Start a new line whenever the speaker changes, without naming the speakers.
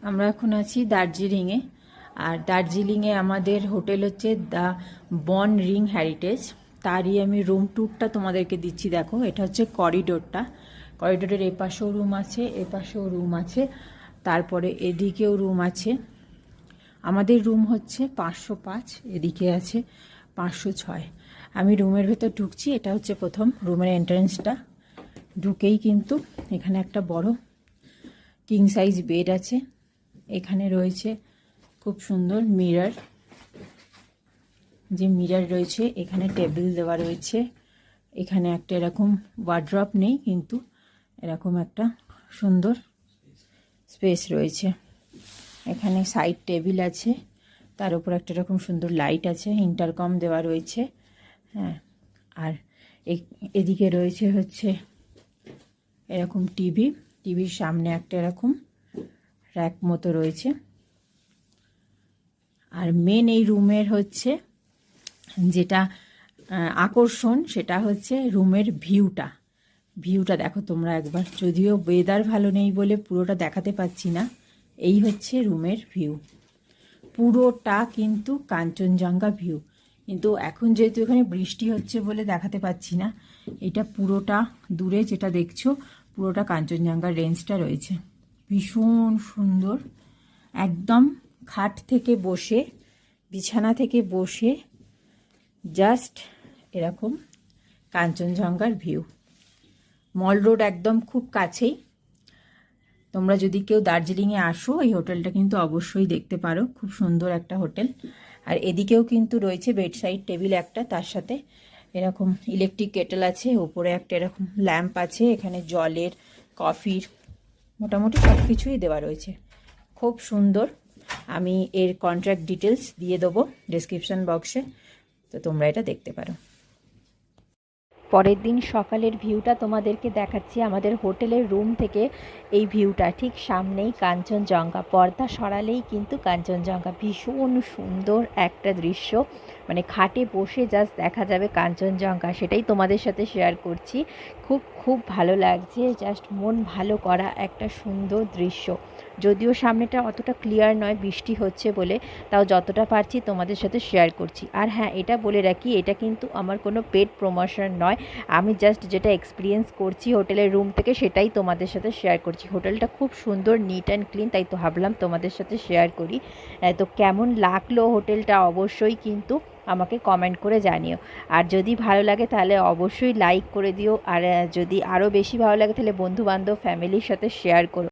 আমরা এখন আছি দার্জিলিংয়ে। আর দার্জিলিংয়ে আমাদের হোটেল হচ্ছে দ্য বন রিং হেরিটেজ। তারই আমি রুম ট্যুরটা তোমাদেরকে দিচ্ছি। দেখো, এটা হচ্ছে করিডোরটা। করিডোরের এপাশেও রুম আছে, এপাশেও রুম আছে, তারপরে এদিকেও রুম আছে। আমাদের রুম হচ্ছে 505, এদিকে আছে 506। আমি রুমের ভেতর ঢুকছি। এটা হচ্ছে প্রথম রুমের এন্ট্রান্সটা। ঢুকেই কিন্তু এখানে একটা বড় কিং সাইজ বেড আছে। এখানে রয়েছে খুব সুন্দর মিরর, যে মিরর রয়েছে। এখানে টেবিল দেওয়া রয়েছে। এখানে একটা এরকম ওয়ার্ড্রপ নেই, কিন্তু এরকম একটা সুন্দর স্পেস রয়েছে। এখানে সাইড টেবিল আছে, তার উপর একটা এরকম সুন্দর লাইট আছে, ইন্টারকম দেওয়া রয়েছে। হ্যাঁ, আর এদিকে রয়েছে হচ্ছে এরকম টিভির সামনে একটা এরকম র্যাক মতো রয়েছে। আর মেন এই রুমের হচ্ছে যেটা আকর্ষণ, সেটা হচ্ছে রুমের ভিউটা দেখো তোমরা একবার। যদিও ওয়েদার ভালো নেই বলে পুরোটা দেখাতে পাচ্ছি না। এই হচ্ছে রুমের ভিউ, পুরোটা কিন্তু কাঞ্চনজঙ্ঘা ভিউ। কিন্তু এখন যেহেতু এখানে বৃষ্টি হচ্ছে বলে দেখাতে পাচ্ছি না। এটা পুরোটা দূরে যেটা দেখছো, পুরোটা কাঞ্চনজঙ্ঘার রেঞ্জটা রয়েছে। ভীষণ সুন্দর। একদম খাট থেকে বসে, বিছানা থেকে বসে জাস্ট এরকম কাঞ্চনজঙ্ঘার ভিউ। মল রোড একদম খুব কাছেই। তোমরা যদি কেউ দার্জিলিংয়ে আসো, এই হোটেলটা কিন্তু অবশ্যই দেখতে পারো। খুব সুন্দর একটা হোটেল। আর এদিকেও কিন্তু রয়েছে বেডসাইড টেবিল একটা, তার সাথে এরকম ইলেকট্রিক কেটেল আছে, উপরে একটা এরকম ল্যাম্প আছে। এখানে জলের, কফির, মোটামুটি সব কিছুই দেওয়া রয়েছে। খুব সুন্দর। আমি এর কন্ট্যাক্ট ডিটেলস দিয়ে দেবো ডেসক্রিপশন বক্সে, তো তোমরা এটা দেখতে পারো। পরের দিন সকালের ভিউটা তোমাদেরকে দেখাচ্ছি। আমাদের হোটেলের রুম থেকে এই ভিউটা, ঠিক সামনেই কাঞ্চনজঙ্ঘা। পর্দা সরালেই কিন্তু কাঞ্চনজঙ্ঘা। ভীষণ সুন্দর একটা দৃশ্য, মানে খাটে বসে জাস্ট দেখা যাবে কাঞ্চনজঙ্ঘা। সেটাই তোমাদের সাথে শেয়ার করছি। খুব খুব ভালো লাগছে, জাস্ট মন ভালো করা একটা সুন্দর দৃশ্য। যদিও সামনেটা অতটা ক্লিয়ার নয়, বৃষ্টি হচ্ছে বলে, তাও যতটা পারছি তোমাদের সাথে শেয়ার করছি। আর হ্যাঁ, এটা বলে রাখি, এটা কিন্তু আমার কোনো পেড প্রমোশন নয়। আমি জাস্ট যেটা এক্সপিরিয়েন্স করছি হোটেলের রুম থেকে, সেটাই তোমাদের সাথে শেয়ার করছি। হোটেলটা খুব সুন্দর, নিট অ্যান্ড ক্লিন, তাই তো ভাবলাম তোমাদের সাথে শেয়ার করি। তো কেমন লাগলো হোটেলটা অবশ্যই কিন্তু আমাকে কমেন্ট করে জানিও। আর যদি ভালো লাগে তাহলে অবশ্যই লাইক করে দিও। আর যদি আরও বেশি ভালো লাগে তাহলে বন্ধুবান্ধব, ফ্যামিলির সাথে শেয়ার করো।